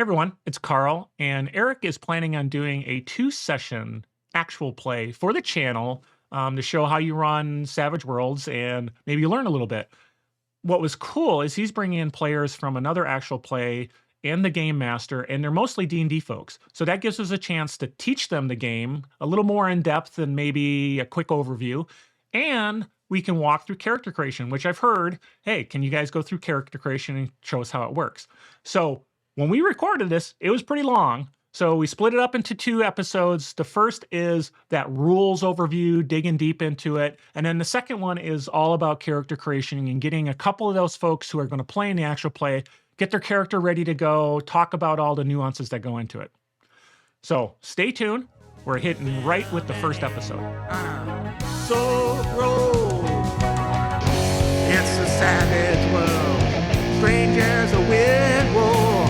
Everyone, it's Carl, and Eric is planning on doing a 2-session actual play for the channel to show how you run Savage Worlds and maybe you learn a little bit. What was cool is he's bringing in players from another actual play and the game master, and they're mostly D&D folks. So that gives us a chance to teach them the game a little more in depth than maybe a quick overview. And we can walk through character creation, which I've heard, hey, can you guys go through character creation and show us how it works? So when we recorded this, it was pretty long. So we split it up into 2 episodes. The first is that rules overview, digging deep into it. And then the second one is all about character creation and getting a couple of those folks who are going to play in the actual play, get their character ready to go, talk about all the nuances that go into it. So stay tuned. We're hitting right with the first episode. So roll. It's a savage world. Strangers a wind war.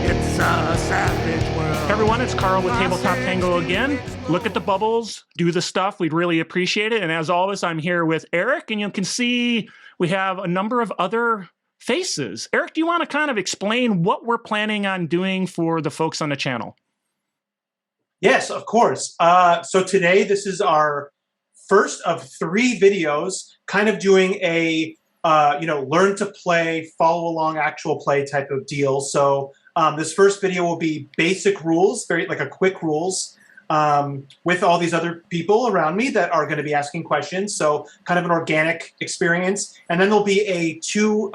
It's a savage world. Hey everyone, it's Carl with Tabletop Tango again. Look at the bubbles, do the stuff. We'd really appreciate it. And as always, I'm here with Eric, and you can see we have a number of other faces. Eric, do you want to kind of explain what we're planning on doing for the folks on the channel? Yes, of course. So today, this is our first of 3 videos, kind of doing a, learn to play, follow along actual play type of deal. So this first video will be basic rules, very like a quick rules, with all these other people around me that are going to be asking questions. So kind of an organic experience. And then there'll be a 2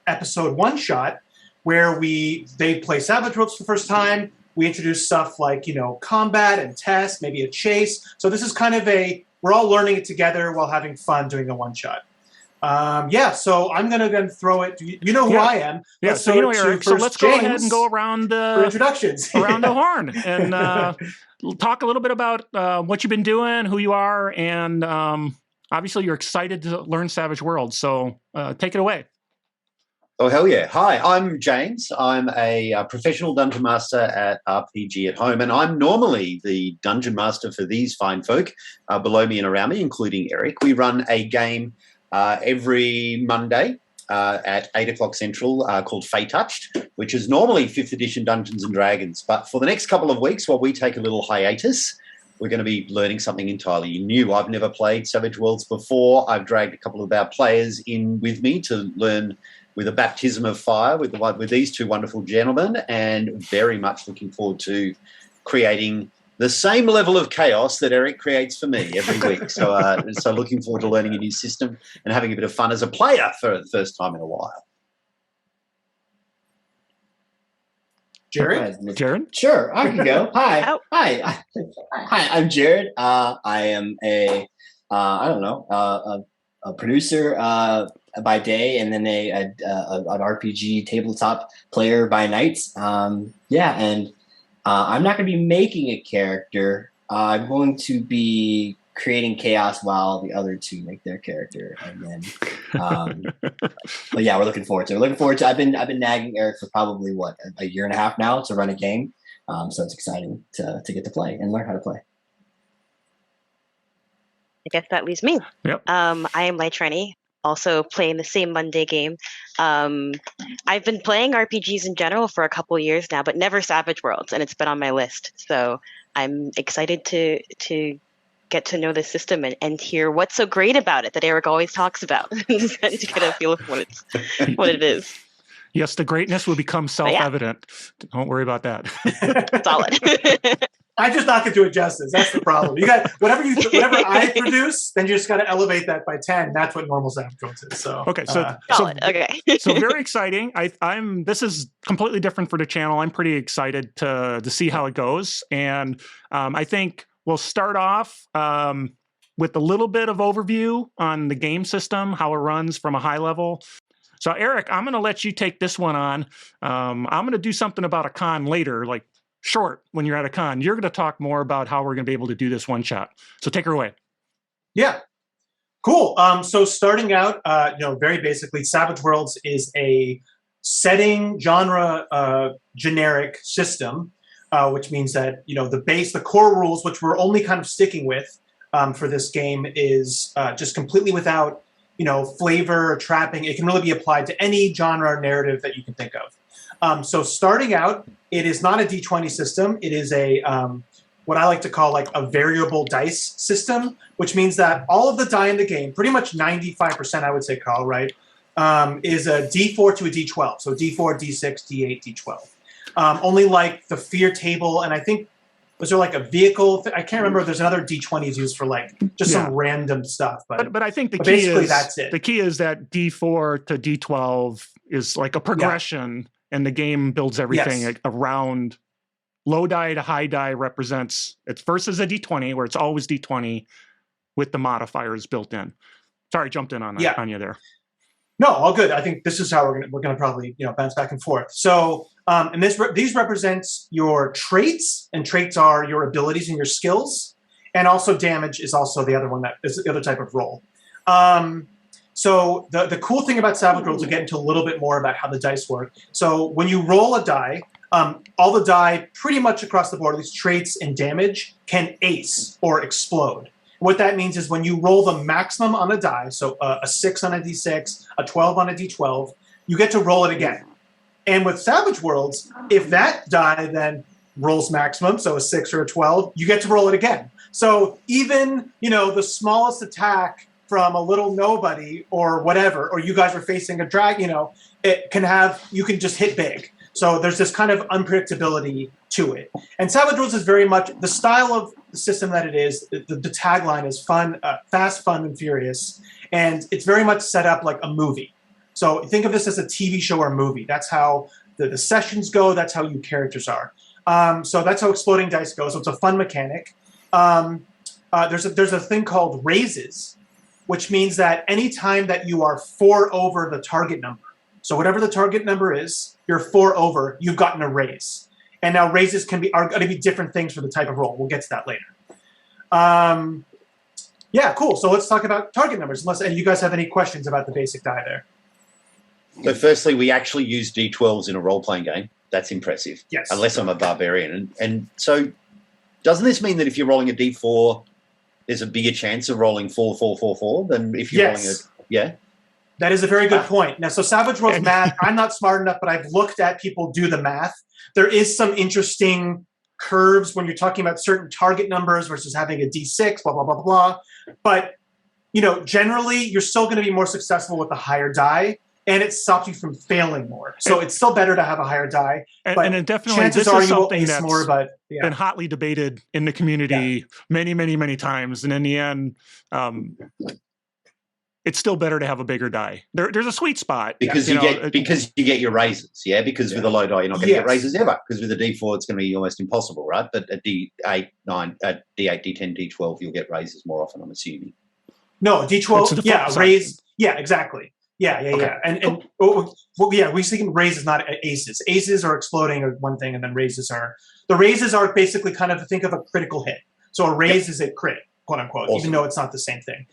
episode one-shot where they play Savage Worlds for the first time. We introduce stuff like, combat and test, maybe a chase. So this is kind of we're all learning it together while having fun doing the one-shot. So I'm going to throw it. You know who I am. Yeah, so you know Eric. So let's go ahead and go around for introductions. around the horn and talk a little bit about what you've been doing, who you are, and obviously you're excited to learn Savage Worlds. So take it away. Oh, hell yeah. Hi, I'm James. I'm a professional dungeon master at RPG at Home, and I'm normally the dungeon master for these fine folk below me and around me, including Eric. We run a game every Monday at 8 o'clock Central called Fey Touched, which is normally 5th edition Dungeons & Dragons. But for the next couple of weeks, while we take a little hiatus, we're going to be learning something entirely new. I've never played Savage Worlds before. I've dragged a couple of our players in with me to learn with a baptism of fire with these 2 wonderful gentlemen, and very much looking forward to creating the same level of chaos that Eric creates for me every week. So looking forward to learning a new system and having a bit of fun as a player for the first time in a while. Jared? Jared? Sure, I can go. Hi. Hi, I'm Jared. I am a producer by day, and then an RPG tabletop player by night. I'm not going to be making a character. I'm going to be creating chaos while the other 2 make their character, and then. But yeah, we're looking forward to it. I've been nagging Eric for probably a year and a half now to run a game. So it's exciting to get to play and learn how to play. I guess that leaves me. Yep. I am Light Trenny, also playing the same Monday game. I've been playing RPGs in general for a couple years now, but never Savage Worlds, and it's been on my list. So I'm excited to get to know the system and hear what's so great about it that Eric always talks about, and to get a feel of what it is. Yes, the greatness will become self-evident. Yeah. Don't worry about that. Solid. I just not going to do it justice. That's the problem. You got whatever I produce, then you just got to elevate that by 10. That's what normal Savage Worlds is. So okay, okay. So very exciting. This is completely different for the channel. I'm pretty excited to see how it goes, and I think we'll start off with a little bit of overview on the game system, how it runs from a high level. So Eric, I'm going to let you take this one on. I'm going to do something about a con later, like short when you're at a con. You're going to talk more about how we're going to be able to do this one shot. So take her away. Yeah, cool. So starting out, very basically, Savage Worlds is a setting genre generic system, which means that the core rules, which we're only kind of sticking with for this game, is just completely without flavor or trapping. It can really be applied to any genre or narrative that you can think of. So starting out, it is not a D20 system. It is a what I like to call like a variable dice system, which means that all of the die in the game, pretty much 95%, I would say, Carl, right, is a D4 to a D12. So D4, D6, D8, D12. Only like the fear table, and I think, was there like a vehicle? I can't remember if there's another D20 is used for like just some random stuff. But I think the key basically is that's it. The key is that D4 to D12 is like a progression, and the game builds everything around low die to high die represents it's versus a D20 where it's always D20 with the modifiers built in. Sorry, jumped in on that on you there. No, all good. I think this is how we're gonna probably bounce back and forth. So and these represents your traits, and traits are your abilities and your skills, and also damage is also the other one that is the other type of roll. So the cool thing about Savage Worlds, we'll get into a little bit more about how the dice work. So when you roll a die, all the die pretty much across the board, at least traits and damage, can ace or explode. What that means is when you roll the maximum on a die, so a 6 on a d6, a 12 on a d12, you get to roll it again. And with Savage Worlds, if that die then rolls maximum, so a 6 or a 12, you get to roll it again. So even, the smallest attack from a little nobody or whatever, or you guys are facing a drag, you can just hit big. So there's this kind of unpredictability to it. And Savage Worlds is very much the style of the system that it is. The tagline is fun, fast, fun, and furious. And it's very much set up like a movie. So think of this as a TV show or movie. That's how the sessions go. That's how your characters are. So that's how Exploding Dice goes. So it's a fun mechanic. There's a thing called raises, which means that any time that you are 4 over the target number, so whatever the target number is, you're 4 over, you've gotten a raise. And now raises are going to be different things for the type of roll. We'll get to that later. Yeah, cool. So let's talk about target numbers. Unless any of you guys have any questions about the basic die there. So firstly, we actually use D12s in a role-playing game. That's impressive. Yes. Unless I'm a barbarian. And so doesn't this mean that if you're rolling a D4, there's a bigger chance of rolling 4, 4, 4, 4 than if you're rolling a... Yeah? That is a very good point. Now, so Savage Worlds math, I'm not smart enough, but I've looked at people do the math. There is some interesting curves when you're talking about certain target numbers versus having a D6, blah, blah, blah, blah. But, generally, you're still going to be more successful with the higher die, and it stops you from failing more. So it's still better to have a higher die. And it definitely, chances this are is you will something ace that's more, but been hotly debated in the community many, many, many times. And in the end, it's still better to have a bigger die. There's a sweet spot because you get your raises, because with a low die you're not going to get raises ever. Because with a D4 it's going to be almost impossible, right? But a D8, 9, D8, D10, D12 you'll get raises more often, I'm assuming. No, D12, raise. Yeah, exactly. Yeah. And we see raises, not aces. Aces are exploding or one thing, and then raises are basically kind of think of a critical hit. So a raise is a crit, quote unquote, even though it's not the same thing.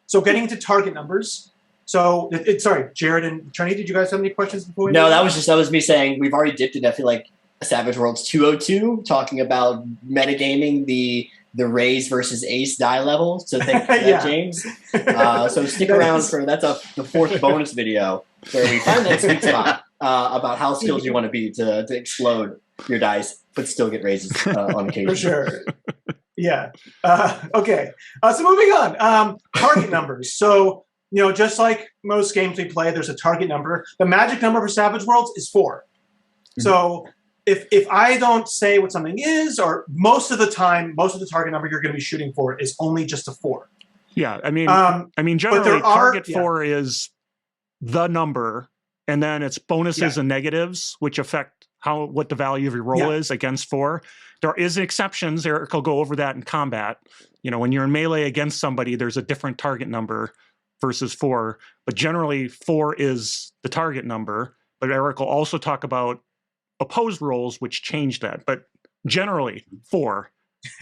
So getting into target numbers. So sorry, Jared and Trini, did you guys have any questions before we? No, that was me saying we've already dipped in. I feel like Savage Worlds 202 talking about metagaming the raise versus ace die level. So thank you for that, James. So stick around for the fourth bonus video where we find that sweet spot about how skilled you want to be to explode your dice, but still get raises on occasion. For sure. Yeah. Okay. So moving on. Target numbers. So, just like most games we play, there's a target number. The magic number for Savage Worlds is 4. Mm-hmm. So if I don't say what something is, or most of the target number you're going to be shooting for is only just a 4. Yeah. I mean, generally target 4 is the number, and then it's bonuses and negatives, which affect what the value of your roll is against 4. There is exceptions. Eric will go over that in combat. When you're in melee against somebody, there's a different target number versus 4. But generally, 4 is the target number. But Eric will also talk about opposed rolls, which change that. But generally, 4.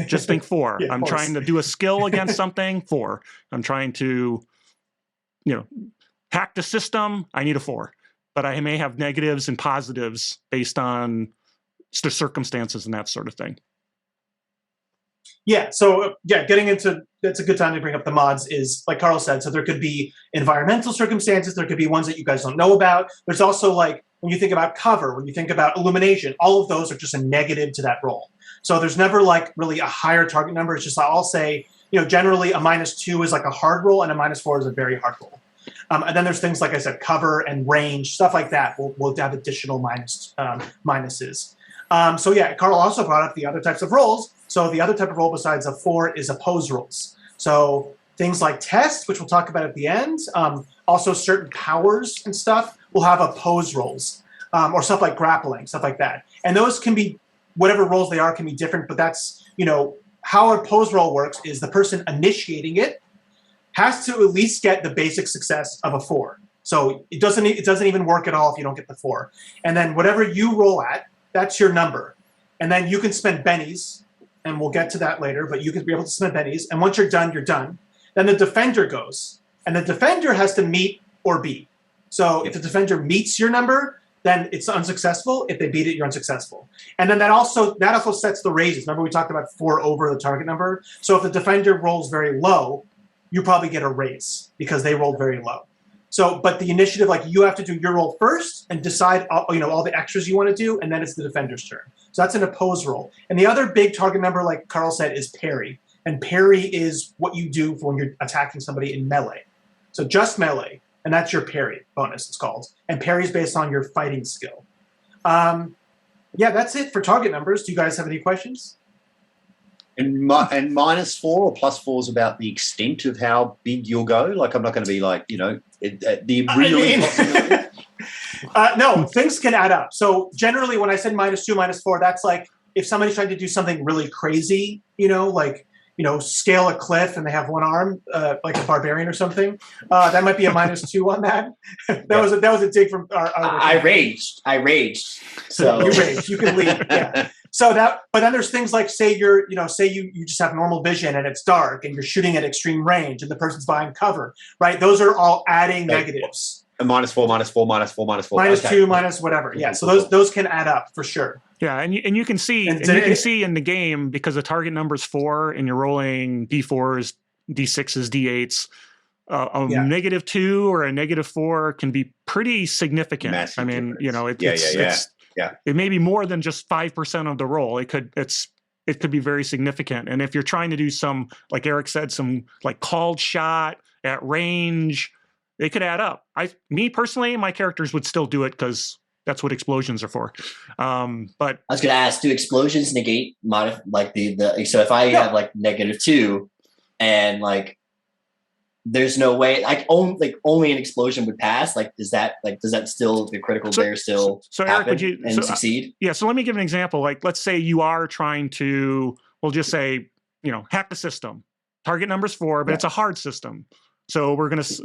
Just think 4. I'm trying to do a skill against something, 4. I'm trying to, hack the system, I need a 4. But I may have negatives and positives based on the circumstances and that sort of thing. Yeah. So getting into that's a good time to bring up the mods is like Carl said. So there could be environmental circumstances. There could be ones that you guys don't know about. There's also like when you think about cover, when you think about illumination, all of those are just a negative to that roll. So there's never like really a higher target number. It's just I'll say, generally a -2 is like a hard roll and a -4 is a very hard roll. And then there's things like I said, cover and range, stuff like that. We'll have additional minuses. So yeah, Carl also brought up the other types of rolls. So the other type of roll besides a 4 is oppose rolls. So things like tests, which we'll talk about at the end, also certain powers and stuff will have oppose rolls, or stuff like grappling, stuff like that. And those can be, whatever rolls they are can be different, but that's, how a oppose roll works is the person initiating it has to at least get the basic success of a 4. So it doesn't even work at all if you don't get the 4. And then whatever you roll at, that's your number. And then you can spend bennies, and we'll get to that later, but you can be able to spend bennies. And once you're done, you're done. Then the defender goes, and the defender has to meet or beat. So if the defender meets your number, then it's unsuccessful. If they beat it, you're unsuccessful. And then that also sets the raises. Remember we talked about 4 over the target number? So if the defender rolls very low, you probably get a raise because they rolled very low. So, but the initiative, like you have to do your roll first and decide, all the extras you want to do, and then it's the defender's turn. So that's an oppose roll. And the other big target number, like Carl said, is parry. And parry is what you do for when you're attacking somebody in melee. So just melee, and that's your parry bonus, it's called. And parry is based on your fighting skill. Yeah, that's it for target numbers. Do you guys have any questions? And -4 or +4 is about the extent of how big you'll go. Like I'm not going to be like, the real possibility. No, things can add up. So generally when I said -2, -4, that's like if somebody's trying to do something really crazy, like, scale a cliff and they have one arm, like a barbarian or something. That might be a -2 on that. That was a dig from our I raged. So you raged. You can leave. Yeah. So but then there's things like say you just have normal vision and it's dark and you're shooting at extreme range and the person's behind cover, right? Those are all adding negatives. A -4, -4, -4, -4. -2, minus whatever. Yeah. So those can add up for sure. Yeah, and you can see in the game because the target number is 4 and you're rolling D4s, D6s, D8s. -2 or a -4 can be pretty significant. Massive I mean, difference. It may be more than just 5% of the roll. It could be very significant. And if you're trying to do some, like Eric said, some like called shot at range, they could add up. Me personally, my characters would still do it because that's what explosions are for. But I was going to ask, do explosions negate so if I have like -2 and like there's no way only an explosion would pass, does that still the critical dare still happen Eric, and succeed? Yeah, so let me give an example. Like let's say you are trying to, we'll just say, hack the system. Target number's 4, but it's a hard system. So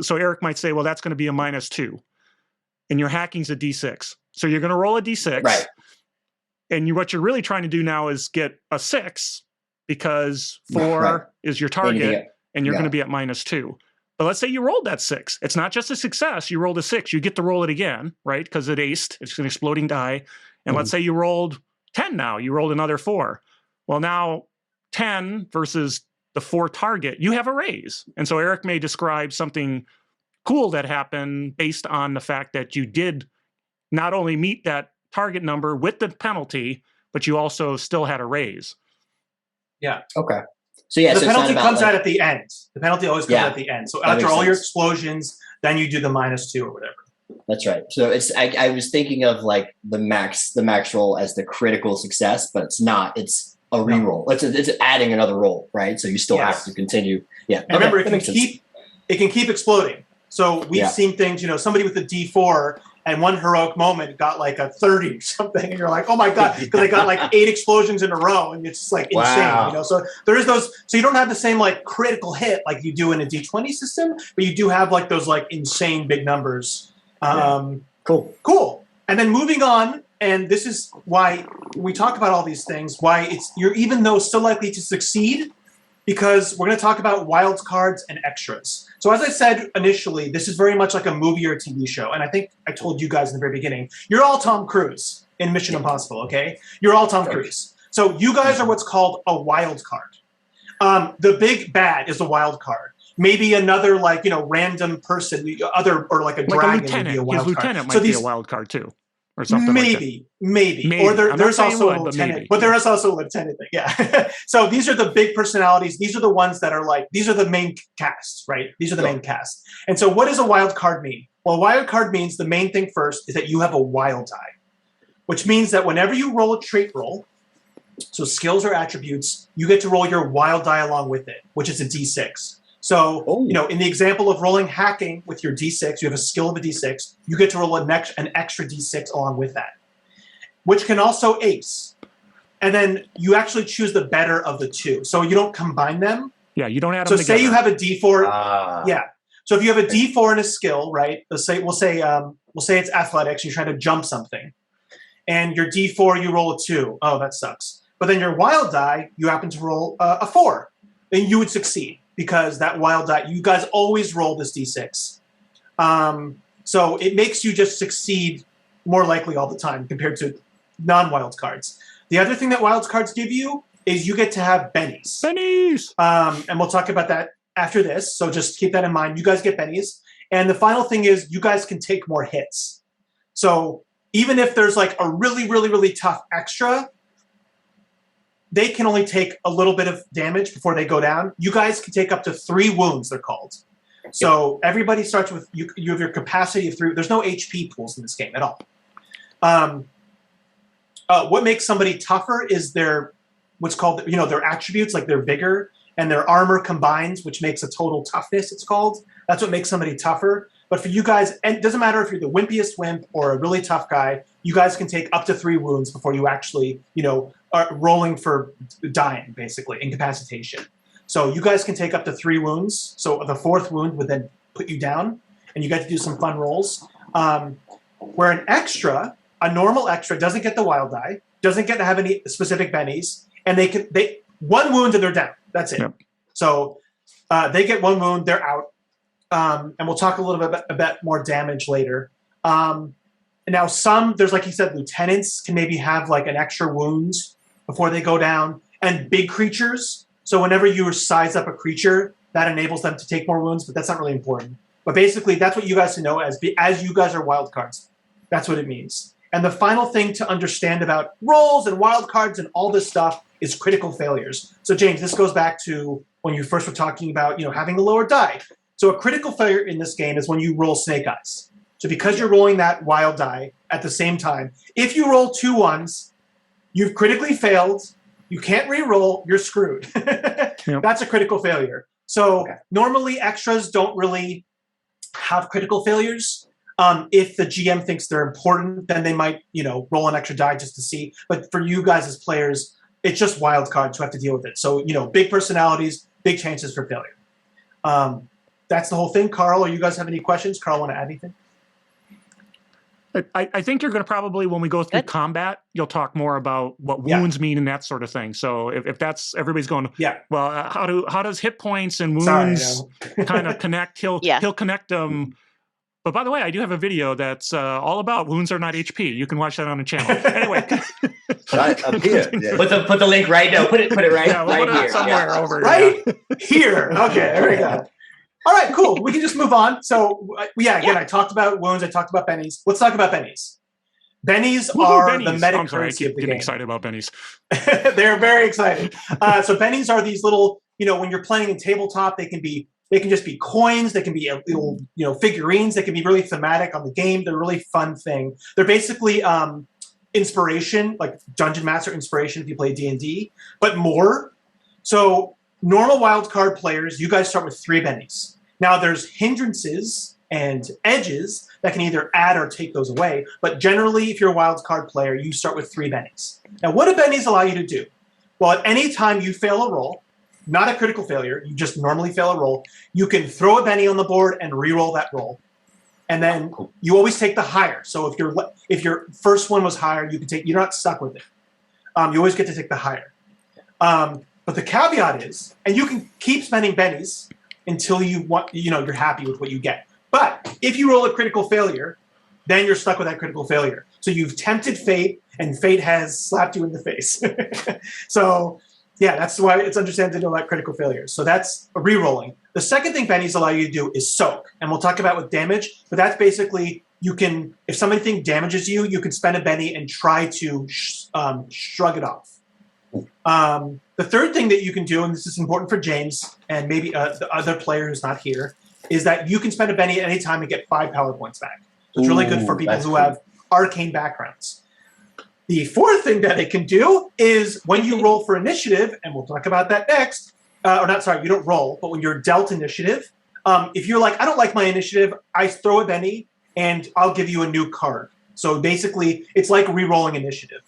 so Eric might say, well, that's going to be a -2. And your hacking's a D6. So you're going to roll a D6. Right. And what you're really trying to do now is get a 6 because 4 is your target and you're going to be at -2. But let's say you rolled that 6. It's not just a success. You rolled a 6. You get to roll it again, right? Because it aced. It's an exploding die. And let's say you rolled 10 now. You rolled another 4. Well, now 10 versus the 4 target, you have a raise. And so Eric may describe something cool that happened based on the fact that you did not only meet that target number with the penalty, but you also still had a raise. Yeah. Okay. So yeah, the penalty comes out at the end. The penalty always comes out at the end. So after all your explosions, then you do the -2 or whatever. That's right. So I was thinking of like the max roll as the critical success, but it's not. It's a reroll. It's adding another roll, right? So you still have to continue. Yeah. And remember, it can keep exploding. So we've seen things. Somebody with a D4 and one heroic moment got like a 30 or something, and you're like, oh my god, because they got like 8 explosions in a row, and it's like insane. So there is those. So you don't have the same like critical hit like you do in a D20 system, but you do have like those like insane big numbers. Cool. And then moving on, and this is why we talk about all these things. Why you're even though still likely to succeed, because we're going to talk about wild cards and extras. So as I said initially, this is very much like a movie or a TV show. And I think I told you guys in the very beginning, you're all Tom Cruise in Mission Impossible, okay? You're all Tom Cruise. So you guys are what's called a wild card. The big bad is a wild card. Maybe another random person, or like a dragon would be a wild card. His lieutenant might be a wild card too. or something like that. Maybe. Or I'm not there's saying also would, a but lieutenant, maybe. but there is also a lieutenant thing. Yeah. So these are the big personalities. These are the ones that are like, these are the main casts, right? These are the main casts. And so what does a wild card mean? Well, a wild card means the main thing first is that you have a wild die, which means that whenever you roll a trait roll, so skills or attributes, you get to roll your wild die along with it, which is a D6. So, in the example of rolling hacking with your D6, you have a skill of a D6, you get to roll an extra D6 along with that, which can also ace. And then you actually choose the better of the two. So you don't combine them. Yeah, you don't add them So together. say you have a D4. Yeah. So if you have a D4 and a skill, right? We'll say it's athletics. You're trying to jump something, and your D4 you roll a 2. Oh, that sucks. But then your wild die, you happen to roll a 4, then you would succeed because that wild die. You guys always roll this D6, so it makes you just succeed more likely all the time compared to non-wild cards. The other thing that wild cards give you is you get to have bennies. Bennies! And we'll talk about that after this, so just keep that in mind. You guys get bennies. And the final thing is you guys can take more hits. So even if there's like a really, really, really tough extra, they can only take a little bit of damage before they go down. You guys can take up to 3 wounds, they're called. So everybody starts with, you have your capacity of 3. There's no HP pools in this game at all. What makes somebody tougher is their, what's called, their attributes, like their vigor and their armor combines, which makes a total toughness, it's called. That's what makes somebody tougher. But for you guys, and it doesn't matter if you're the wimpiest wimp or a really tough guy, you guys can take up to 3 wounds before you actually, are rolling for dying, basically, incapacitation. So you guys can take up to 3 wounds. So the 4th wound would then put you down, and you get to do some fun rolls. Where a normal extra doesn't get the wild die, doesn't get to have any specific bennies, and they 1 wound and they're down. That's it. Yep. So they get 1 wound, they're out. And we'll talk a little bit about more damage later. Now there's like you said, lieutenants can maybe have like an extra wound before they go down, and big creatures. So whenever you size up a creature, that enables them to take more wounds, but that's not really important. But basically, that's what you guys know as you guys are wild cards. That's what it means. And the final thing to understand about rolls and wild cards and all this stuff is critical failures. So James, this goes back to when you first were talking about, having a lower die. So a critical failure in this game is when you roll snake eyes. So because you're rolling that wild die at the same time, if you roll 2 1s, you've critically failed, you can't re-roll, you're screwed. Yep. That's a critical failure. So normally extras don't really have critical failures. If the GM thinks they're important, then they might, roll an extra die just to see. But for you guys as players, it's just wild cards who have to deal with it. So, big personalities, big chances for failure. That's the whole thing. Carl, or you guys have any questions? Carl, want to add anything? I think you're going to probably, when we go through combat, you'll talk more about what wounds mean and that sort of thing. So if that's, everybody's going, well, how does hit points and wounds kind of connect? He'll connect them. But by the way, I do have a video that's all about wounds are not HP. You can watch that on the channel. Anyway. Right up here. Yeah. Put the link right now. Put it right, we'll right here. Somewhere over here. Okay, there we go. All right, cool. We can just move on. So, again, I talked about wounds. I talked about bennies. Let's talk about bennies. Bennies are the meta I'm sorry, I currency of keep the getting game. excited about bennies. They're very excited. So bennies are these little, when you're playing in tabletop, they can just be coins. They can be little, figurines. They can be really thematic on the game. They're a really fun thing. They're basically inspiration, like Dungeon Master inspiration if you play D&D, but more. So normal wildcard players, you guys start with 3 bennies. Now there's hindrances and edges that can either add or take those away, but generally if you're a wildcard player, you start with 3 bennies. Now what do bennies allow you to do? Well, at any time you fail a roll, not a critical failure, you just normally fail a roll, you can throw a benny on the board and re-roll that roll. And then you always take the higher. So if your first one was higher, you're not stuck with it. You always get to take the higher. But the caveat is, and you can keep spending bennies until you're happy with what you get. But if you roll a critical failure, then you're stuck with that critical failure. So you've tempted fate, and fate has slapped you in the face. So that's why it's understandable to know about critical failures. So that's re-rolling. The second thing bennies allow you to do is soak, and we'll talk about with damage, but that's basically you can, if something damages you, you can spend a Benny and try to shrug it off. The third thing that you can do, and this is important for James and maybe the other player who's not here, is that you can spend a Benny at any time and get 5 power points back. So it's really good for people who have arcane backgrounds. The fourth thing that it can do is when you roll for initiative, and we'll talk about that next, or not, sorry, you don't roll, but when you're dealt initiative, if you're like, I don't like my initiative, I throw a Benny and I'll give you a new card. So basically, it's like re-rolling initiative.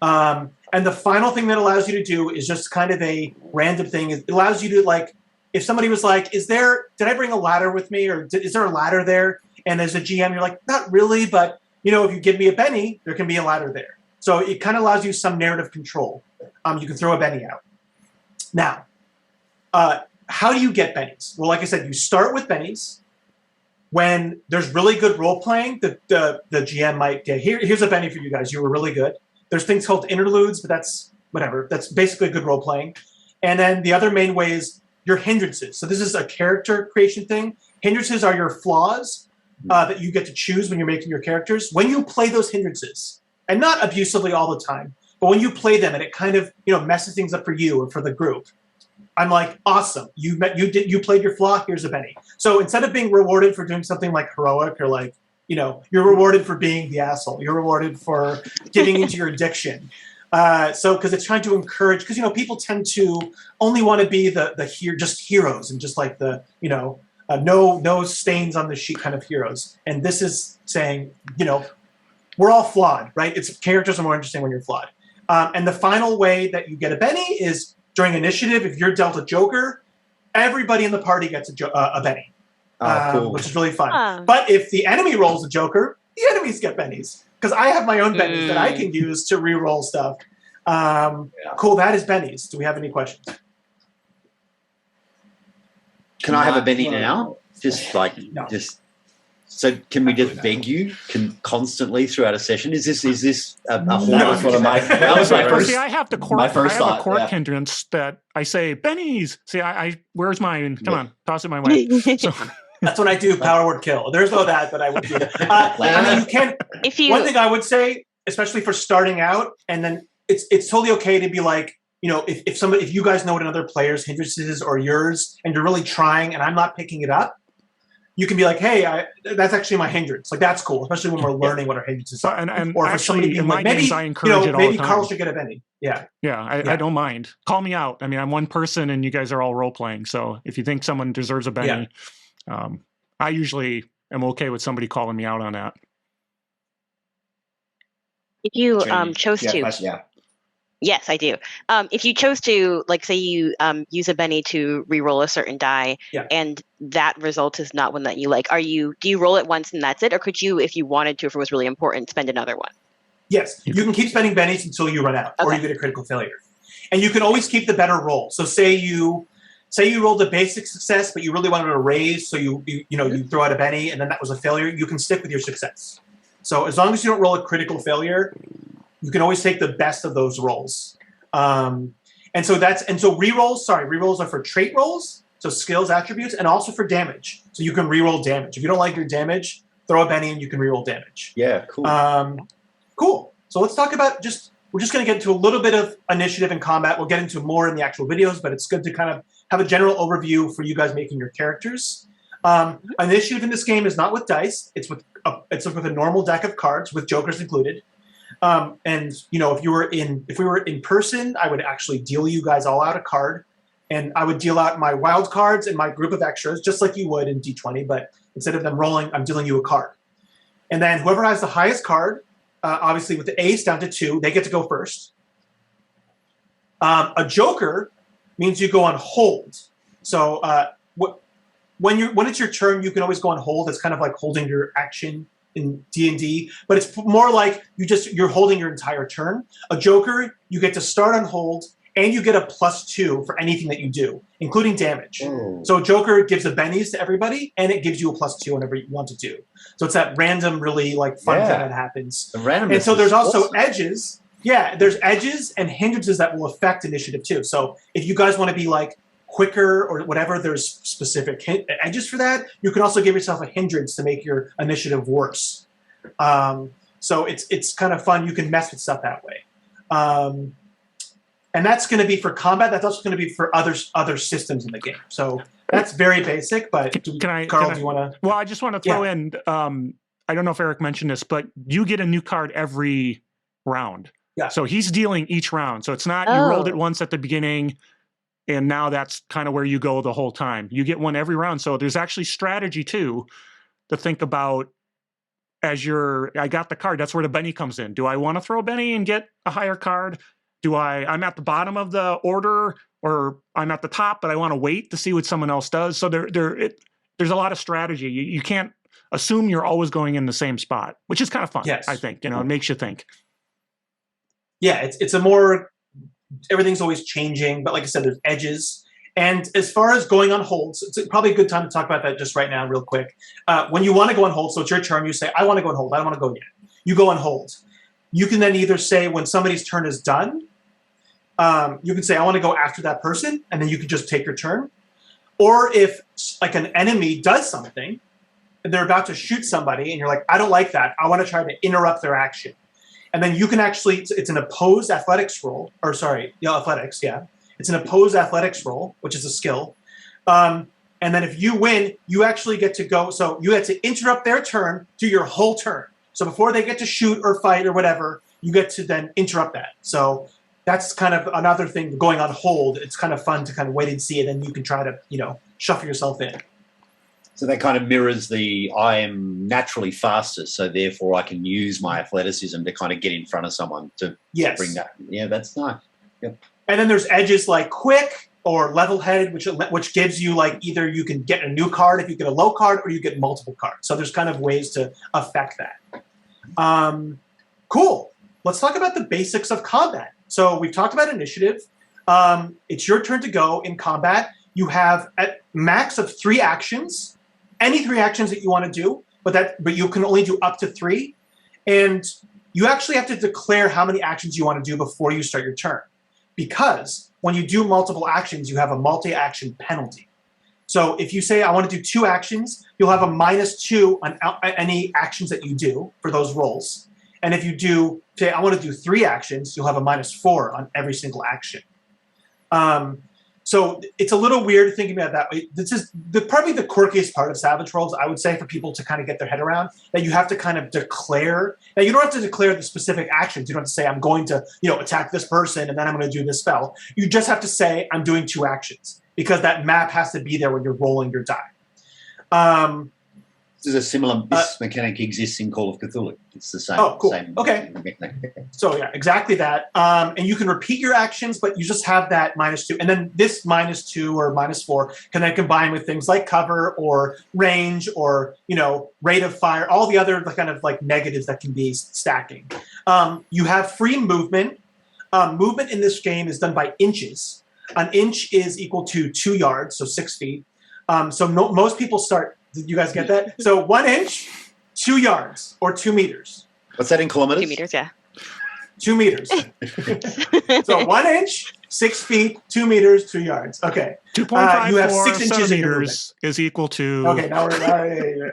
And the final thing that allows you to do is just kind of a random thing. It allows you to, like, if somebody was like, did I bring a ladder with me, or is there a ladder there? And as a GM, you're like, not really, but if you give me a Benny, there can be a ladder there. So it kind of allows you some narrative control. You can throw a Benny out. Now, how do you get Bennies? Well, like I said, you start with Bennies. When there's really good role playing, the GM might get, here's a Benny for you guys. You were really good. There's things called interludes, but that's whatever. That's basically good role playing. And then the other main way is your hindrances. So this is a character creation thing. Hindrances are your flaws that you get to choose when you're making your characters. When you play those hindrances, and not abusively all the time, but when you play them and it kind of messes things up for you or for the group, I'm like, awesome. You played your flaw. Here's a Benny. So instead of being rewarded for doing something like heroic or like, you're rewarded for being the asshole. You're rewarded for giving into your addiction. Because it's trying to encourage, because people tend to only want to be just heroes and just like the no stains on the sheet kind of heroes. And this is saying we're all flawed, right? Characters are more interesting when you're flawed. And the final way that you get a Benny is during initiative. If you're dealt a Joker, everybody in the party gets a Benny. Cool. Which is really fun. But if the enemy rolls a Joker, the enemies get Bennies. Because I have my own Bennies that I can use to re-roll stuff. Cool, that is Bennies. Do we have any questions? Can I have a Benny now? No. So can we just beg you constantly throughout a session? Is this a That was one of my. That was my first. See, I have the cork. My first I have thought, a cork yeah. hindrance that I say Bennies. See, where's mine? Come on, toss it my way. So, That's when I do power word kill. There's no that, but I would do that. I mean, you can. One thing I would say, especially for starting out, and then it's totally okay to be like, if you guys know what another player's hindrances is or yours, and you're really trying, and I'm not picking it up, you can be like, hey, that's actually my hindrance. Like, that's cool, especially when we're learning what our hindrances are. And or for somebody actually, being in my like, maybe, games, I encourage it all maybe the time. Carl should get a Benny. Yeah. Yeah, I don't mind. Call me out. I mean, I'm one person, and you guys are all role playing. So if you think someone deserves a Benny, I usually am okay with somebody calling me out on that. If you chose Yeah, to, yeah. yes, I do. If you chose to, like, say you use a Benny to re-roll a certain die, and that result is not one that you like, do you roll it once and that's it, or could you, if you wanted to, if it was really important, spend another one? Yes, you can keep spending Bennies until you run out, or you get a critical failure, and you can always keep the better roll. So say you rolled a basic success, but you really wanted a raise, so you throw out a Benny, and then that was a failure. You can stick with your success. So as long as you don't roll a critical failure, you can always take the best of those rolls. And so re-rolls are for trait rolls, so skills, attributes, and also for damage. So you can re-roll damage. If you don't like your damage, throw a Benny and you can re-roll damage. Yeah, cool. Cool. So let's talk about we're just going to get into a little bit of initiative and combat. We'll get into more in the actual videos, but it's good to kind of have a general overview for you guys making your characters. Initiative in this game is not with dice. It's with a normal deck of cards with jokers included. And if we were in person, I would actually deal you guys all out a card, and I would deal out my wild cards and my group of extras, just like you would in D20. But instead of them rolling, I'm dealing you a card. And then whoever has the highest card, obviously with the ace down to 2, they get to go first. A joker means you go on hold. So when it's your turn, you can always go on hold. It's kind of like holding your action in D&D, but it's more like you're holding your entire turn. A joker, you get to start on hold, and you get a +2 for anything that you do, including damage. So a joker gives a Bennies to everybody, and it gives you a +2 whenever you want to do. So it's that random, really fun thing that happens. And so there's also edges. Yeah, there's edges and hindrances that will affect initiative too. So if you guys want to be like, quicker or whatever, there's specific edges for that. You can also give yourself a hindrance to make your initiative worse. So it's kind of fun. You can mess with stuff that way. And that's going to be for combat. That's also going to be for other systems in the game. So that's very basic. But Carl, do you want to? Well, I just want to throw in. I don't know if Eric mentioned this, but you get a new card every round. Yeah. So he's dealing each round. So it's not you rolled it once at the beginning, and now that's kind of where you go the whole time. You get one every round. So there's actually strategy too to think about. I got the card. That's where the Benny comes in. Do I want to throw a Benny and get a higher card? I'm at the bottom of the order, or I'm at the top, but I want to wait to see what someone else does. So there's a lot of strategy. You can't assume you're always going in the same spot, which is kind of fun. Yes. I think, it makes you think. Yeah, it's a more, everything's always changing, but like I said, there's edges. And as far as going on holds, it's probably a good time to talk about that just right now, real quick. When you want to go on hold, so it's your turn, you say, I want to go on hold, I don't want to go yet. You go on hold. You can then either say when somebody's turn is done, you can say, I want to go after that person, and then you can just take your turn. Or if like an enemy does something, and they're about to shoot somebody, and you're like, I don't like that, I want to try to interrupt their action. And then you can actually, it's an opposed athletics roll, or sorry, athletics, yeah. It's an opposed athletics roll, which is a skill. And then if you win, you actually get to go. So you get to interrupt their turn to your whole turn. So before they get to shoot or fight or whatever, you get to then interrupt that. So that's kind of another thing going on hold. It's kind of fun to kind of wait and see, and then you can try to, shuffle yourself in. So that kind of mirrors I am naturally faster, so therefore I can use my athleticism to kind of get in front of someone to bring that. Yeah, that's nice. Yep. And then there's edges like quick or level-headed, which gives you like either you can get a new card if you get a low card, or you get multiple cards. So there's kind of ways to affect that. Cool. Let's talk about the basics of combat. So we've talked about initiative. It's your turn to go in combat. You have a max of 3 actions, any 3 actions that you want to do, but you can only do up to 3. And you actually have to declare how many actions you want to do before you start your turn. Because when you do multiple actions, you have a multi-action penalty. So if you say, I want to do 2 actions, you'll have a -2 on any actions that you do for those rolls. And if you say, I want to do 3 actions, you'll have a -4 on every single action. So it's a little weird thinking about it that way. This is probably the quirkiest part of Savage Worlds, I would say, for people to kind of get their head around, that you have to kind of declare. Now, you don't have to declare the specific actions. You don't have to say, I'm going to attack this person, and then I'm going to do this spell. You just have to say, I'm doing 2 actions, because that map has to be there when you're rolling your die. This mechanic exists in Call of Cthulhu. It's the same. Oh, cool. Same Okay. mechanic. So yeah, exactly that. And you can repeat your actions, but you just have that -2. And then this -2 or -4 can then combine with things like cover or range or, rate of fire, all the other kind of like negatives that can be stacking. You have free movement. Movement in this game is done by inches. An inch is equal to 2 yards, so 6 feet. Most people start. Did you guys get that? So 1 inch, 2 yards, or 2 meters. What's that in kilometers? 2 meters, yeah. 2 meters. So 1 inch, 6 feet, 2 meters, 2 yards. Okay. 2.54 you have 6 inches centimeters is equal to. Okay, now we're.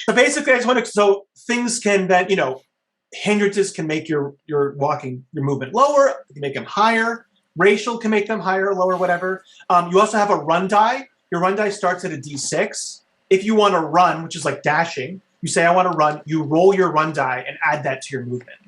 So basically, I just want to. So things can then, hindrances can make your movement lower. You can make them higher. Racial can make them higher or lower, whatever. You also have a run die. Your run die starts at a d6. If you want to run, which is like dashing, you say, I want to run. You roll your run die and add that to your movement.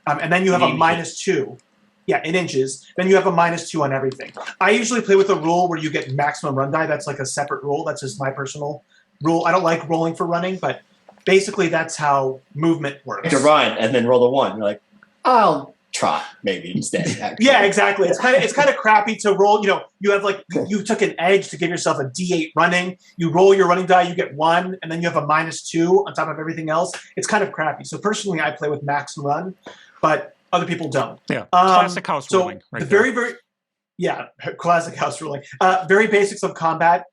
And then you have a -2. Yeah, in inches. Then you have a -2 on everything. I usually play with a rule where you get maximum run die. That's like a separate rule. That's just my personal rule. I don't like rolling for running, but basically that's how movement works. To run and then roll the 1. You're like, I'll trot maybe instead. Actually. Yeah, exactly. It's kind of crappy to roll. You have you took an edge to give yourself a D8 running. You roll your running die, you get 1, and then you have a -2 on top of everything else. It's kind of crappy. So personally, I play with max run, but other people don't. Yeah, classic house ruling. Right, classic house ruling. Very basics of combat.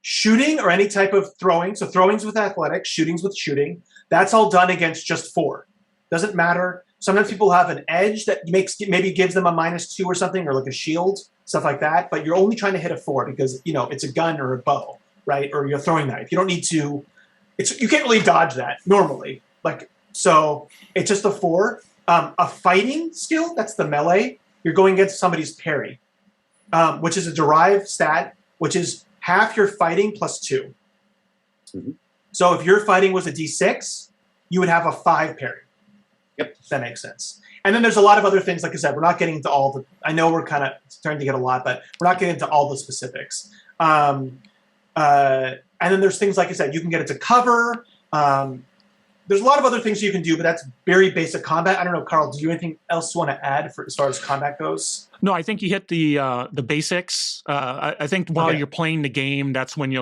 Shooting or any type of throwing. So throwing's with athletics, shooting's with shooting. That's all done against just 4. Doesn't matter. Sometimes people have an edge that maybe gives them a -2 or something, or like a shield. stuff like that. But you're only trying to hit a 4 because it's a gun or a bow, right? Or you're throwing knife. You don't need to. You can't really dodge that normally. So it's just a 4. A fighting skill, that's the melee. You're going against somebody's parry, which is a derived stat, which is half your fighting plus 2. Mm-hmm. So if your fighting was a d6, you would have a 5 parry. Yep. If that makes sense. And then there's a lot of other things, like I said, we're not getting into all the, I know we're kind of starting to get a lot, but we're not getting into all the specifics. And then there's things, like I said, you can get into cover. There's a lot of other things you can do, but that's very basic combat. I don't know, Carl, do you have anything else you want to add as far as combat goes? No, I think you hit the basics. I think while you're playing the game, that's when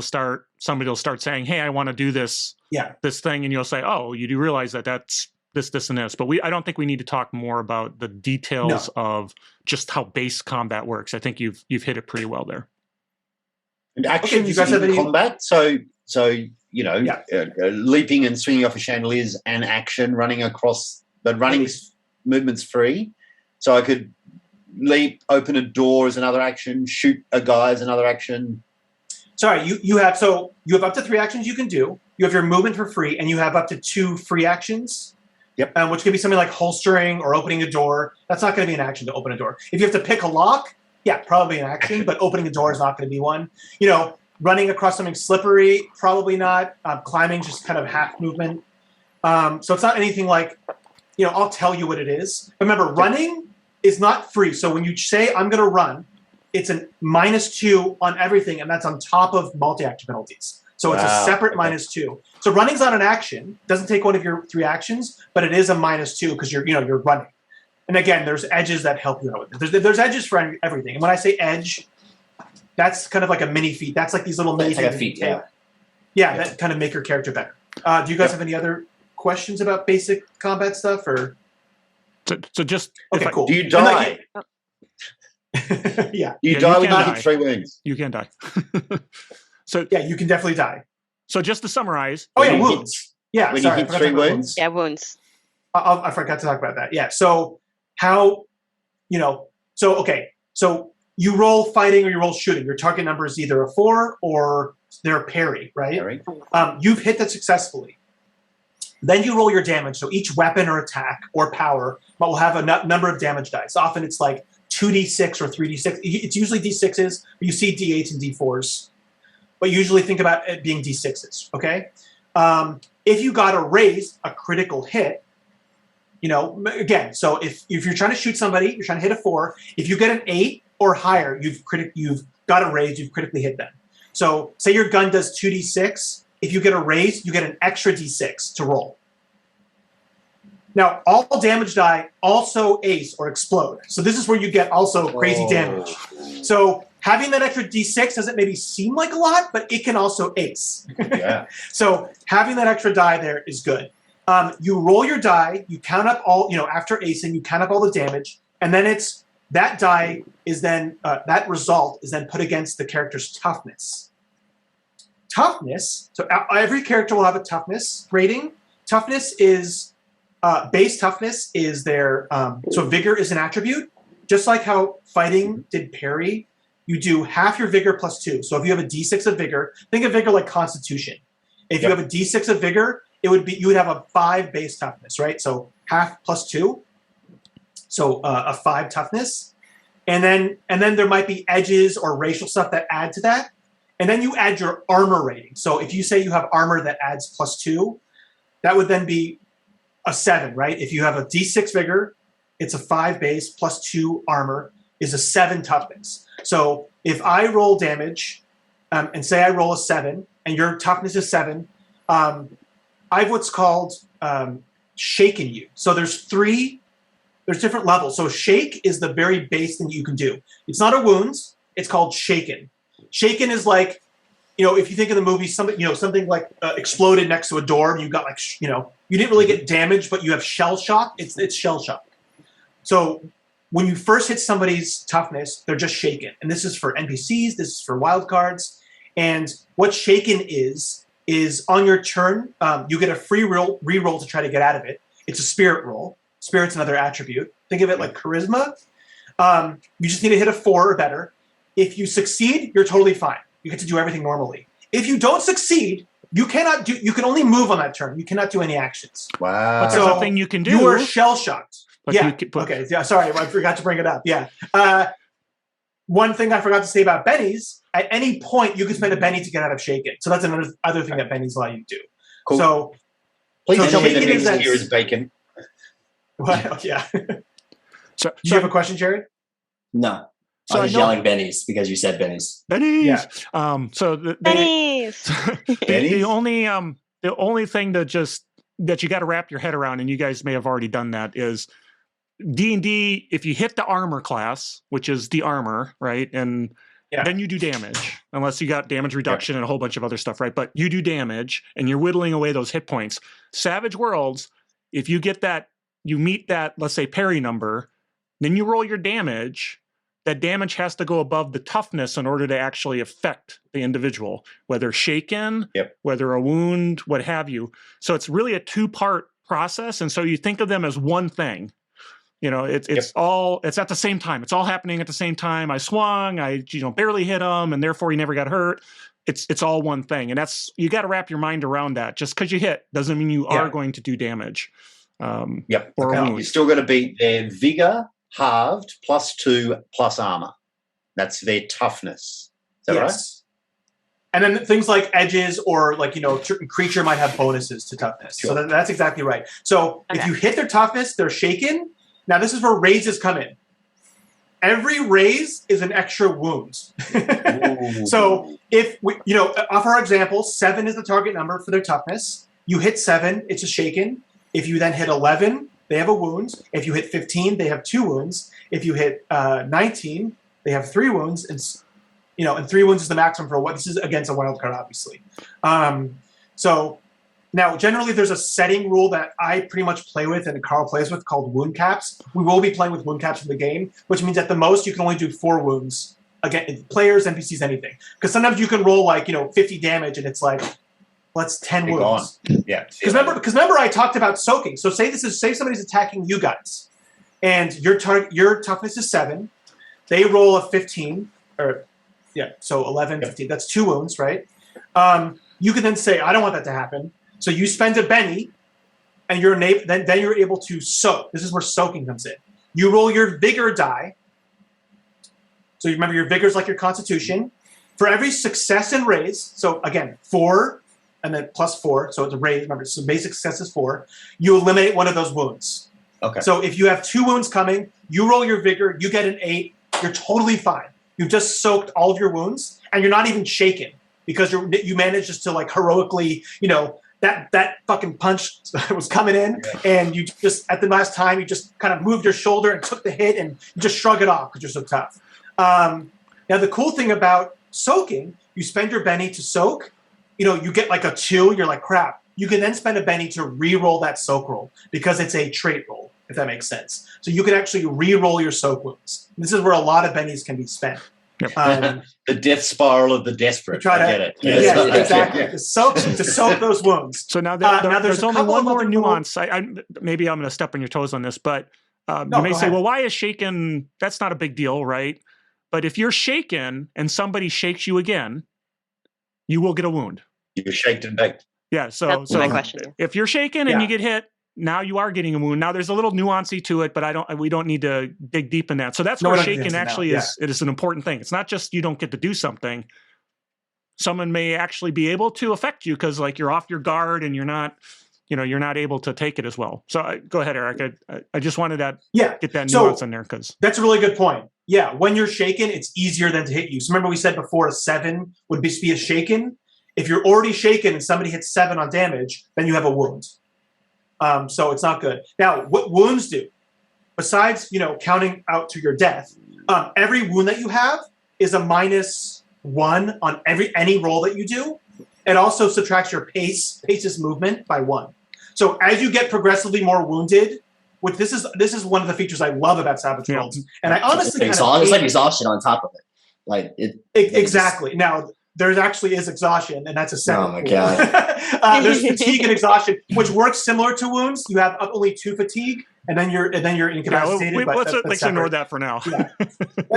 somebody will start saying, "Hey, I want to do this thing," and you'll say, "Oh, you do realize that that's this, and this." But I don't think we need to talk more about the details of just how base combat works. I think you've hit it pretty well there. And actions in combat. So leaping and swinging off a chandelier is an action. Running across, but running movement's free. So I could leap, open a door is another action. Shoot a guy is another action. Sorry, you have up to 3 actions you can do. You have your movement for free, and you have up to 2 free actions. Yep. Which could be something like holstering or opening a door. That's not going to be an action to open a door. If you have to pick a lock, probably an action, but opening a door is not going to be one. Running across something slippery, probably not. Climbing, just kind of half movement. So it's not anything like, I'll tell you what it is. Remember, running is not free. So when you say, I'm going to run, it's a -2 on everything, and that's on top of multi-action penalties. So it's a separate -2. So running's not an action. Doesn't take one of your 3 actions, but it is a -2 because you're running. And again, there's edges that help you out with it. There's edges for everything. And when I say edge, that's kind of like a mini feat. That's like these little mini like a feat, that kind of make your character better. Do you guys have any other questions about basic combat stuff, or? So just cool. Do you die? You die when you hit 3 wounds. You can die. You can definitely die. So just to summarize. Wounds. When you hit 3 wounds. Yeah, wounds. I forgot to talk about that. Yeah. So how, so you roll fighting or you roll shooting. Your target number is either a 4 or their parry, right? Parry. You've hit that successfully. Then you roll your damage. So each weapon or attack or power will have a number of damage dice. Often it's like 2d6 or 3d6. It's usually d6s, but you see d8s and d4s. But usually think about it being d6s, okay? If you got a raise, a critical hit, again, so if you're trying to shoot somebody, you're trying to hit a 4. If you get an 8 or higher, you've got a raise, you've critically hit them. So say your gun does 2d6. If you get a raise, you get an extra d6 to roll. Now, all damage die also ace or explode. So this is where you get also crazy damage. So having that extra d6 doesn't maybe seem like a lot, but it can also ace. Yeah. So having that extra die there is good. You roll your die, you count up all, after acing, you count up all the damage, and then that die is then, that result is then put against the character's toughness. Toughness, so every character will have a toughness rating. Toughness is, base toughness is their, so vigor is an attribute. Just like how fighting did parry, you do half your vigor plus 2. So if you have a d6 of vigor, think of vigor like constitution. If you have a d6 of vigor, you would have a 5 base toughness, right? So half plus 2, so a 5 toughness, and then there might be edges or racial stuff that add to that, and then you add your armor rating. So if you say you have armor that adds plus 2, that would then be a 7, right? If you have a d6 vigor, it's a 5 base plus 2 armor is a 7 toughness. So if I roll damage, and say I roll a 7, and your toughness is 7. I have what's called shaken you. So there's different levels. So shake is the very base thing you can do. It's not a wounds, it's called shaken. Shaken is like, if you think of the movie, something like exploded next to a door and you got like, you didn't really get damaged, but you have shell shock. It's shell shock. So when you first hit somebody's toughness, they're just shaken. And this is for NPCs, this is for wild cards. And what shaken is on your turn, you get a free re-roll to try to get out of it. It's a spirit roll. Spirit's another attribute. Think of it like charisma. You just need to hit a 4 or better. If you succeed, you're totally fine. You get to do everything normally. If you don't succeed, you cannot do. You can only move on that turn. You cannot do any actions. Wow. But there's something you can do. You are shell shocked. But Yeah. you can, but, Okay. Yeah. Sorry, I forgot to bring it up. Yeah. One thing I forgot to say about Bennies: at any point, you can spend a Benny to get out of Shaken. So that's another other thing that Bennies allow you to do. Cool. So Please so tell me the Shaken is next that- here is bacon. well, yeah. Do so, you have a question, Jerry? No. So I was I know- yelling Bennies because you said Bennies. Bennies. Yeah. So Bennies. the only thing that you got to wrap your head around, and you guys may have already done that, is D&D. If you hit the armor class, which is the armor, right, and Yeah. then you do damage, unless you got damage reduction and a whole bunch of other stuff, right? But you do damage, and you're whittling away those hit points. Savage Worlds, if you get that, you meet that, let's say, parry number, then you roll your damage. That damage has to go above the toughness in order to actually affect the individual, whether shaken, whether a wound, what have you. So it's really a two-part process. And so you think of them as one thing. You know, it's at the same time. It's all happening at the same time. I swung, I barely hit him, and therefore he never got hurt. It's all one thing. And that's, you got to wrap your mind around that. Just because you hit doesn't mean you are going to do damage. Or a wound. You're still going to beat their vigor halved +2 plus armor. That's their toughness. Is that right? And then things like edges or creature might have bonuses to toughness. Sure. So that's exactly right. So if you hit their toughness, they're shaken. Now this is where raises come in. Every raise is an extra wound. So if off our example, 7 is the target number for their toughness. You hit 7, it's a shaken. If you then hit 11, they have a wound. If you hit 15, they have 2 wounds. If you hit 19, they have 3 wounds. And 3 wounds is the maximum for what this is against a wild card, obviously. So now, generally, there's a setting rule that I pretty much play with and Carl plays with called wound caps. We will be playing with wound caps in the game, which means at the most you can only do 4 wounds. Again, players, NPCs, anything. Because sometimes you can roll 50 damage and it's like, let's 10 They're wounds. gone. Yeah. Because remember, I talked about soaking. So say somebody's attacking you guys, and your toughness is 7. They roll a 15, so 11, 15. That's 2 wounds, right? You can then say, I don't want that to happen. So you spend a Benny, and then you're able to soak. This is where soaking comes in. You roll your vigor die. So you remember your vigor is like your constitution. For every success and raise, so again, 4 and then +4, so it's a raise. Remember, so basic success is 4. You eliminate one of those wounds. Okay. So if you have 2 wounds coming, you roll your vigor, you get an 8, you're totally fine. You've just soaked all of your wounds, and you're not even shaken because you managed just to heroically, that fucking punch was coming in, and you just at the last time you just kind of moved your shoulder and took the hit, and you just shrug it off because you're so tough. Now the cool thing about soaking, you spend your Benny to soak. You get a 2, you're like, crap. You can then spend a Benny to re-roll that soak roll because it's a trait roll, if that makes sense. So you can actually re-roll your soak wounds. This is where a lot of Bennies can be spent. The death spiral of the desperate. I get it. Yeah, exactly. To soak those wounds. So now there's there's only one more other nuance. Maybe I'm going to step on your toes on this, but you may say, well, why is shaken? That's not a big deal, right? But if you're shaken and somebody shakes you again, you will get a wound. You're shaked and baked. Yeah. So That's my question. If you're shaken and you get hit, now you are getting a wound. Now there's a little nuancy to it, but we don't need to dig deep in that. So that's where shaken actually is an important thing. It's not just you don't get to do something. Someone may actually be able to affect you because you're off your guard and you're not able to take it as well. So go ahead, Eric. I just wanted to get that nuance in there because that's a really good point. Yeah, when you're shaken, it's easier than to hit you. So remember we said before a 7 would be a shaken. If you're already shaken and somebody hits 7 on damage, then you have a wound. So it's not good. Now, what wounds do, besides counting out to your death, every wound that you have is a -1 on any roll that you do. It also subtracts your pace's movement by 1. So as you get progressively more wounded, which this is one of the features I love about Savage Worlds, and I honestly it's like exhaustion on top of it. Exactly. Now there actually is exhaustion, and that's a second. Oh my god! There's fatigue and exhaustion, which works similar to wounds. You have only 2 fatigue, and then you're incapacitated. But let's that's ignore separate. that for now. Yeah.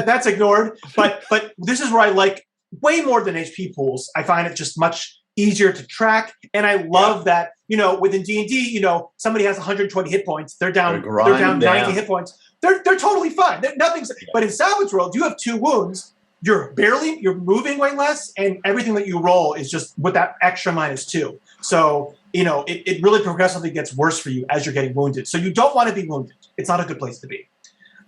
That's ignored. But this is where I like way more than HP pools. I find it just much easier to track, and I love that. Within D&D, somebody has 120 hit points. They're down 90 hit points. They're totally fine. Nothing's. But in Savage World, you have 2 wounds. You're moving way less, and everything that you roll is just with that extra -2. So it really progressively gets worse for you as you're getting wounded. So you don't want to be wounded. It's not a good place to be.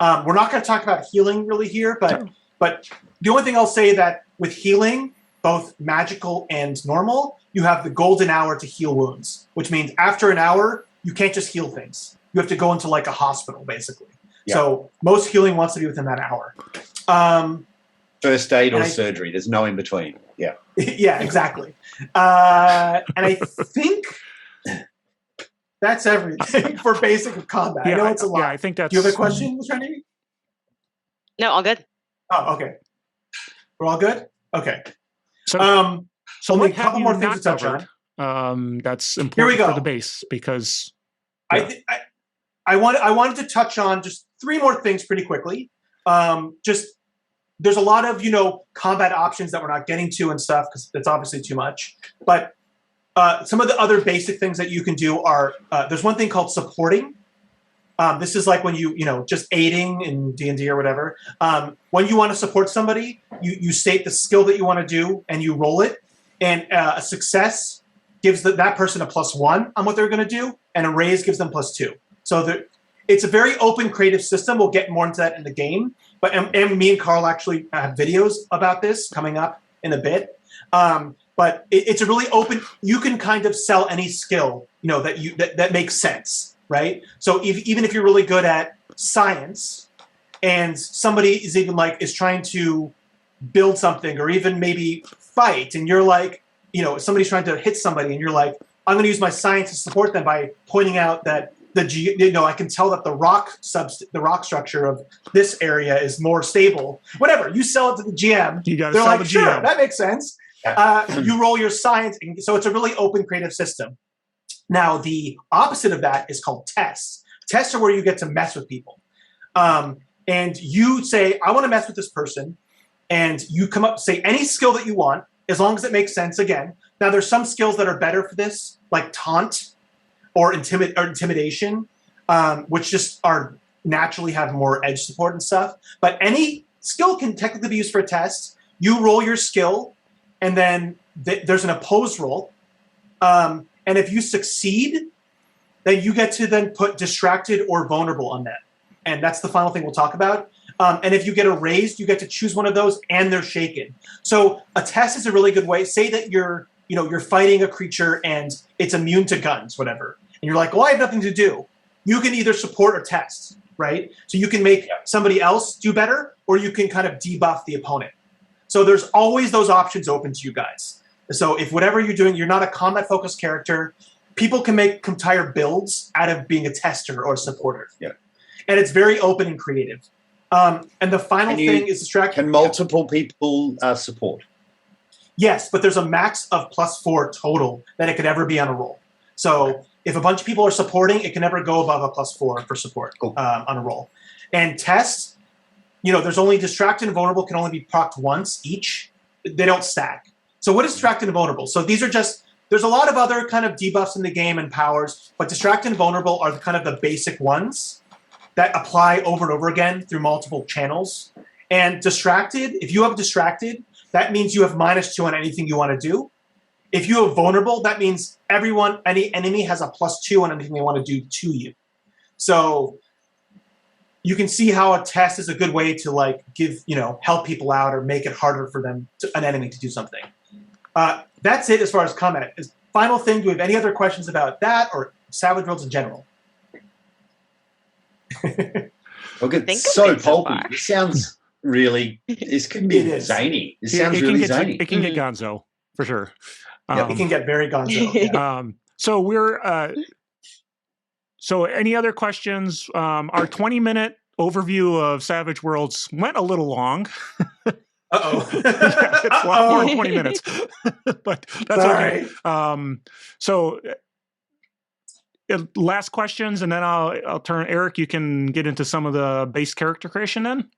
We're not going to talk about healing really here, but the only thing I'll say that with healing, both magical and normal, you have the golden hour to heal wounds, which means after an hour, you can't just heal things. You have to go into like a hospital, basically. Yeah. So most healing wants to be within that hour. First aid or surgery. There's no in between. Yeah. Yeah, exactly. And I think that's everything for basic combat. Yeah, I know it's a lot. Yeah, I think that's... Do you have a question, Trini? No, all good. Oh, okay. We're all good? Okay. So only what a couple have more you things to not touch covered? That's Here we important go. for the base because... Yeah. I wanted to touch on just 3 more things pretty quickly. There's a lot of, combat options that we're not getting to and stuff because it's obviously too much. But some of the other basic things that you can do are, there's one thing called supporting. This is like when just aiding in D&D or whatever. When you want to support somebody, you state the skill that you want to do and you roll it. And a success gives that person a +1 on what they're going to do, and a raise gives them +2. So it's a very open, creative system. We'll get more into that in the game. But and me and Carl actually have videos about this coming up in a bit. But it's a really open. You can kind of sell any skill, that makes sense, right? So even if you're really good at science, and somebody is trying to build something, or even maybe fight, and you're like, somebody's trying to hit somebody, and you're like, I'm going to use my science to support them by pointing out that I can tell that the rock structure of this area is more stable. Whatever, you sell it to the GM. You got to They're sell like, the sure, GM. that makes sense. You roll your science, so it's a really open, creative system. Now, the opposite of that is called tests. Tests are where you get to mess with people, and you say, I want to mess with this person, and you come up, say any skill that you want, as long as it makes sense. Again, now there's some skills that are better for this, like taunt. Or intimidation, which just are naturally have more edge support and stuff. But any skill can technically be used for a test. You roll your skill, and then there's an opposed roll. And if you succeed, then you get to then put distracted or vulnerable on that. And that's the final thing we'll talk about. And if you get a raise, you get to choose one of those, and they're shaken. So a test is a really good way. Say that you're fighting a creature and it's immune to guns, whatever. And you're like, well, I have nothing to do. You can either support or test, right? So you can make somebody else do better, or you can kind of debuff the opponent. So there's always those options open to you guys. So if whatever you're doing, you're not a combat-focused character, people can make entire builds out of being a tester or a supporter. Yeah. And it's very open and creative. And the final thing is distraction. Can multiple people support? Yes, but there's a max of +4 total that it could ever be on a roll. So if a bunch of people are supporting, it can never go above a +4 for support on a roll. And tests, there's only distracted and vulnerable can only be procced once each. They don't stack. So what is distracted and vulnerable? So these are there's a lot of other kind of debuffs in the game and powers, but distracted and vulnerable are kind of the basic ones that apply over and over again through multiple channels. And distracted, if you have distracted, that means you have -2 on anything you want to do. If you have vulnerable, that means any enemy has a +2 on anything they want to do to you. So you can see how a test is a good way to help people out or make it harder for an enemy to do something. That's it as far as combat. Final thing, do we have any other questions about that or Savage Worlds in general? Look, it's so pulpy. It sounds really. This can be zany. It sounds really zany. It can get gonzo for sure. It can get very gonzo. Yeah. So we're. So any other questions? Our 20-minute overview of Savage Worlds went a little long. Uh-oh. It's a lot more than 20 minutes. But that's Sorry. okay. So last questions, and then I'll turn Eric. You can get into some of the base character creation then.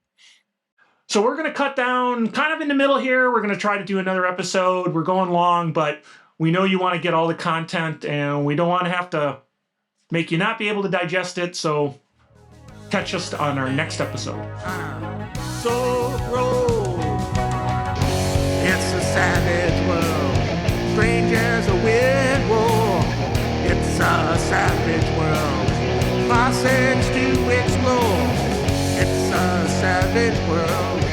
So we're going to cut down kind of in the middle here. We're going to try to do another episode. We're going long, but we know you want to get all the content, and we don't want to have to make you not be able to digest it. So catch us on our next episode. So roll. It's a savage world, strange as a wind roar. It's a savage world, classics to explore. It's a savage world.